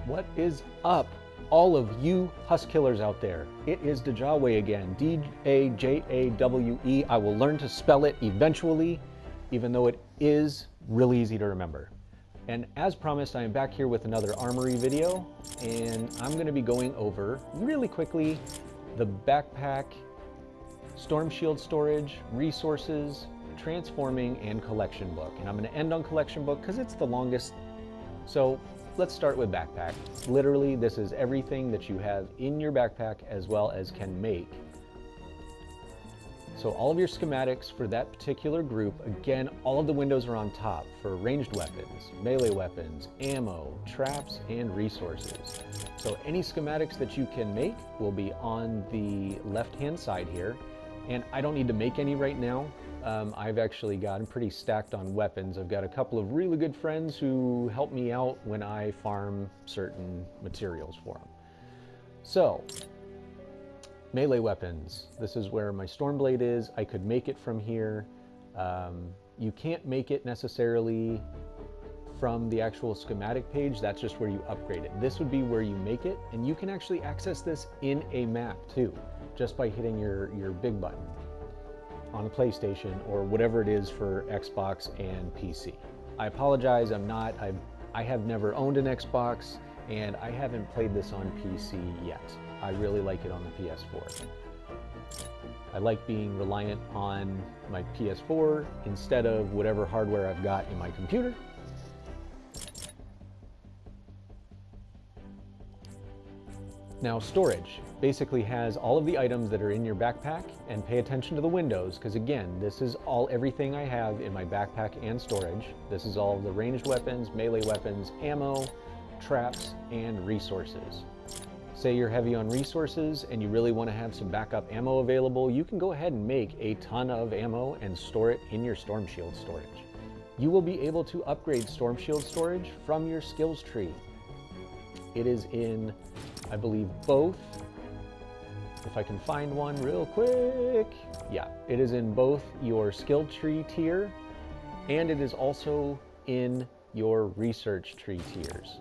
What is up, all of you Huskillers out there? It is Dajawe again, D-A-J-A-W-E. I will learn to spell it eventually, even though it is really easy to remember. And as promised, I am back here with another Armory video, and I'm going to be going over, really quickly, the backpack, storm shield storage, resources, transforming, and collection book. And I'm going to end on collection book because it's the longest. So let's start with backpack. Literally, this is everything that you have in your backpack as well as can make. So all of your schematics for that particular group, again, all of the windows are on top for ranged weapons, melee weapons, ammo, traps, and resources. So any schematics that you can make will be on the left-hand side here. And I don't need to make any right now. I've actually gotten pretty stacked on weapons. I've got a couple of really good friends who help me out when I farm certain materials for them. So, melee weapons. This is where my Stormblade is. I could make it from here. You can't make it necessarily from the actual schematic page. That's just where you upgrade it. This would be where you make it, and you can actually access this in a map too, just by hitting your big button on a PlayStation or whatever it is for Xbox and PC. I apologize, I have never owned an Xbox and I haven't played this on PC yet. I really like it on the PS4. I like being reliant on my PS4 instead of whatever hardware I've got in my computer. Now, storage basically has all of the items that are in your backpack, and pay attention to the windows because again, this is everything I have in my backpack and storage. This is all of the ranged weapons, melee weapons, ammo, traps, and resources. Say you're heavy on resources and you really want to have some backup ammo available, you can go ahead and make a ton of ammo and store it in your storm shield storage. You will be able to upgrade storm shield storage from your skills tree. It is in, I believe, both. If I can find one real quick. Yeah, it is in both your skill tree tier and it is also in your research tree tiers.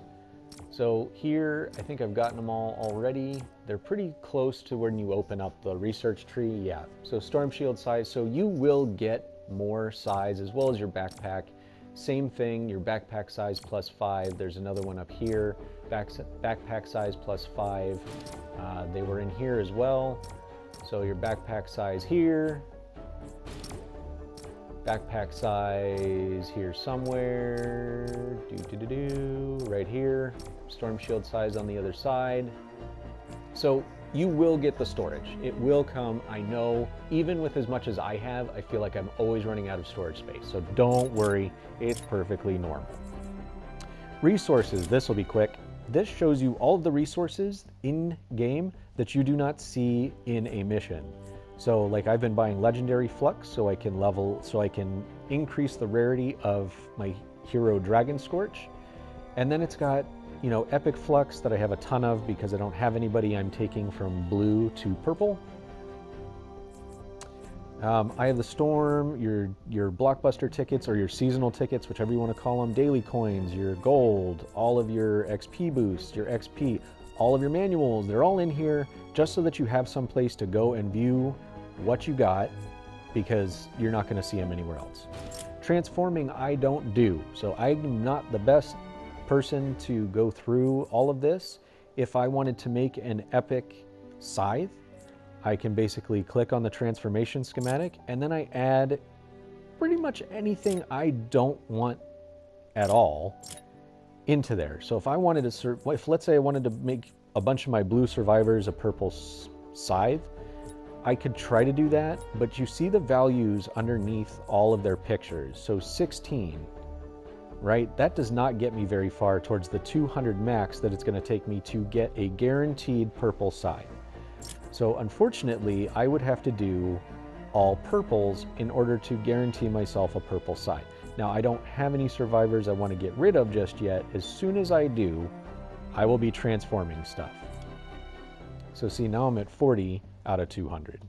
So here, I think I've gotten them all already. They're pretty close to when you open up the research tree. Yeah, so storm shield size. So you will get more size as well as your backpack. Same thing, your backpack size plus 5. There's another one up here. Backpack size plus 5. They were in here as well. So your backpack size here. Backpack size here somewhere. Right here. Storm shield size on the other side. So you will get the storage. It will come, I know. Even with as much as I have, I feel like I'm always running out of storage space. So don't worry, it's perfectly normal. Resources, this will be quick. This shows you all of the resources in game that you do not see in a mission. So like I've been buying legendary flux so I can increase the rarity of my hero Dragon Scorch. And then it's got, you know, epic flux that I have a ton of because I don't have anybody I'm taking from blue to purple. I have the storm, your blockbuster tickets or your seasonal tickets, whichever you want to call them, daily coins, your gold, all of your XP boosts, your XP, all of your manuals, they're all in here just so that you have some place to go and view what you got because you're not going to see them anywhere else. Transforming I don't do, so I'm not the best person to go through all of this. If I wanted to make an epic scythe, I can basically click on the transformation schematic and then I add pretty much anything I don't want at all into there. So if I wanted to, let's say I wanted to make a bunch of my blue survivors a purple scythe, I could try to do that, but you see the values underneath all of their pictures. So 16, right? That does not get me very far towards the 200 max that it's going to take me to get a guaranteed purple scythe. So unfortunately, I would have to do all purples in order to guarantee myself a purple scythe. Now, I don't have any survivors I want to get rid of just yet. As soon as I do, I will be transforming stuff. So see, now I'm at 40 out of 200.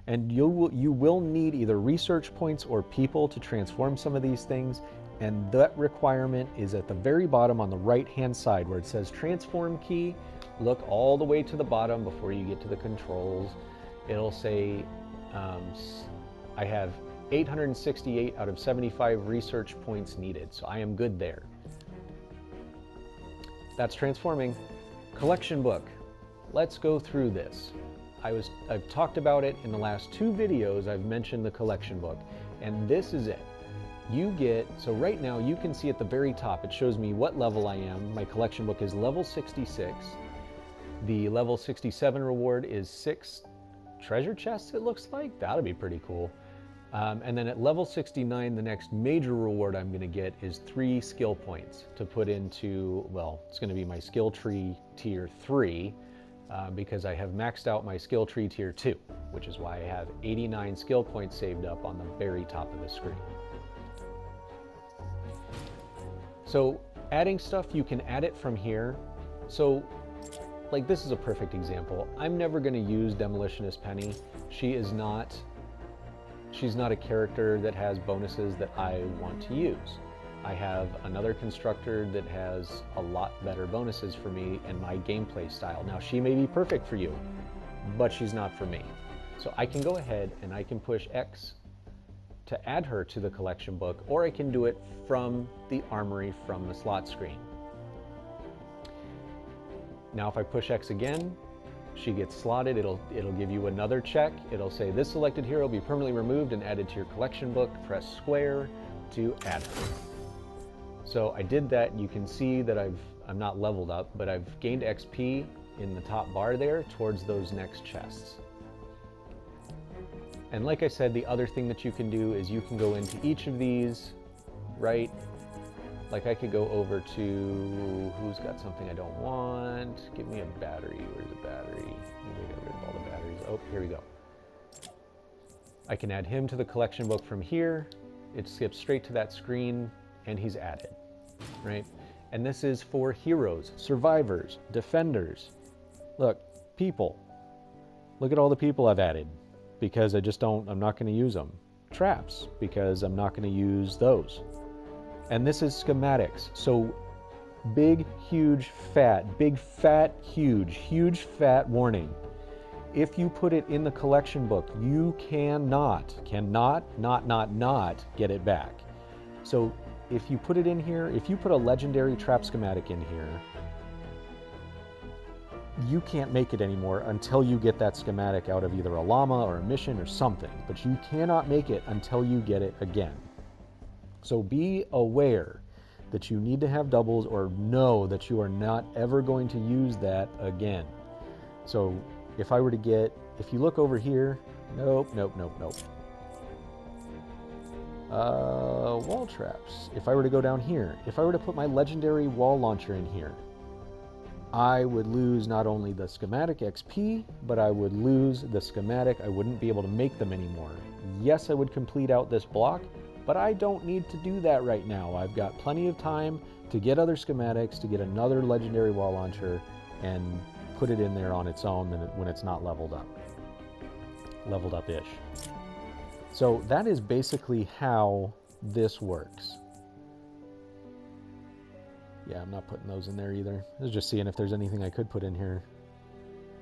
And you will need either research points or people to transform some of these things. And that requirement is at the very bottom on the right-hand side where it says transform key. Look all the way to the bottom before you get to the controls. It'll say I have 868 out of 75 research points needed, so I am good there. That's transforming. Collection book. Let's go through this. I've talked about it in the last 2 videos. I've mentioned the collection book, and this is it. You get, so right now you can see at the very top, it shows me what level I am. My collection book is level 66. The level 67 reward is 6 treasure chests, it looks like. That'll be pretty cool. And then at level 69, the next major reward I'm going to get is 3 skill points to put into, well, it's going to be my skill tree tier 3, because I have maxed out my skill tree tier 2, which is why I have 89 skill points saved up on the very top of the screen. So adding stuff, you can add it from here. So like this is a perfect example. I'm never going to use Demolitionist Penny. She's not a character that has bonuses that I want to use. I have another constructor that has a lot better bonuses for me and my gameplay style. Now she may be perfect for you, but she's not for me. So I can go ahead and I can push X to add her to the collection book, or I can do it from the armory from the slot screen. Now if I push X again, she gets slotted. It'll give you another check. It'll say this selected hero will be permanently removed and added to your collection book. Press square to add her. So I did that. You can see that I'm not leveled up, but I've gained XP in the top bar there towards those next chests. And like I said, the other thing that you can do is you can go into each of these, right? Like I could go over to, who's got something I don't want? Give me a battery. Where's the battery? Maybe get rid of all the batteries. Oh, here we go. I can add him to the collection book from here. It skips straight to that screen and he's added, right? And this is for heroes, survivors, defenders. Look, people. Look at all the people I've added because I'm not going to use them. Traps, because I'm not going to use those. And this is schematics. So big, huge, fat, huge, fat warning. If you put it in the collection book, you cannot get it back. So if you put it in here, if you put a legendary trap schematic in here, you can't make it anymore until you get that schematic out of either a llama or a mission or something, but you cannot make it until you get it again. So be aware that you need to have doubles or know that you are not ever going to use that again. So if I were to get, if you look over here, nope. Wall traps. If I were to go down here, if I were to put my legendary wall launcher in here, I would lose not only the schematic XP, but I would lose the schematic. I wouldn't be able to make them anymore. Yes, I would complete out this block, but I don't need to do that right now. I've got plenty of time to get other schematics, to get another legendary wall launcher, and put it in there on its own when it's not leveled up-ish. So that is basically how this works. Yeah, I'm not putting those in there either. I was just seeing if there's anything I could put in here.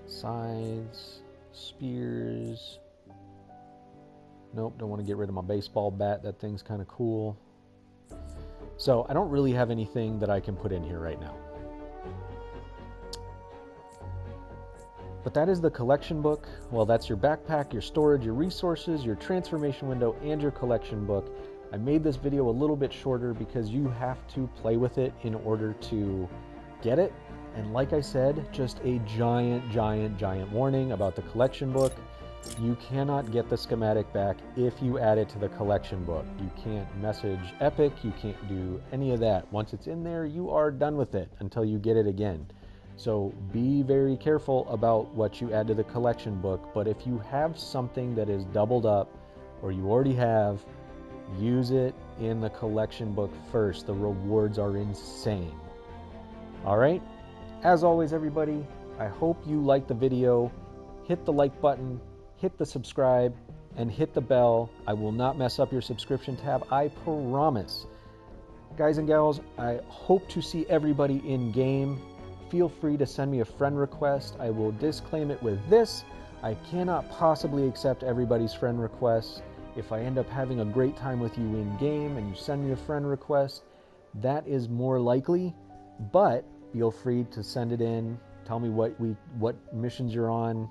Scythes, spears. Nope, don't want to get rid of my baseball bat. That thing's kind of cool. So I don't really have anything that I can put in here right now. But that is the collection book. Well, that's your backpack, your storage, your resources, your transformation window, and your collection book. I made this video a little bit shorter because you have to play with it in order to get it. And like I said, just a giant warning about the collection book. You cannot get the schematic back if you add it to the collection book. You can't message Epic, you can't do any of that. Once it's in there, you are done with it until you get it again. So be very careful about what you add to the collection book, but if you have something that is doubled up, or you already have, use it in the collection book first. The rewards are insane. Alright? As always, everybody, I hope you liked the video. Hit the like button, hit the subscribe, and hit the bell. I will not mess up your subscription tab, I promise. Guys and gals, I hope to see everybody in game. Feel free to send me a friend request. I will disclaim it with this: I cannot possibly accept everybody's friend requests. If I end up having a great time with you in game and you send me a friend request, that is more likely, but feel free to send it in. Tell me what missions you're on.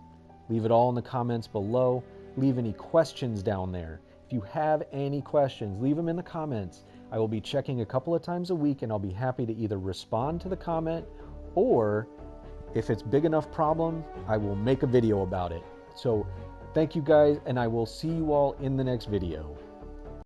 Leave it all in the comments below. Leave any questions down there. If you have any questions, leave them in the comments. I will be checking a couple of times a week, and I'll be happy to either respond to the comment, or if it's big enough problem, I will make a video about it. So thank you guys, and I will see you all in the next video.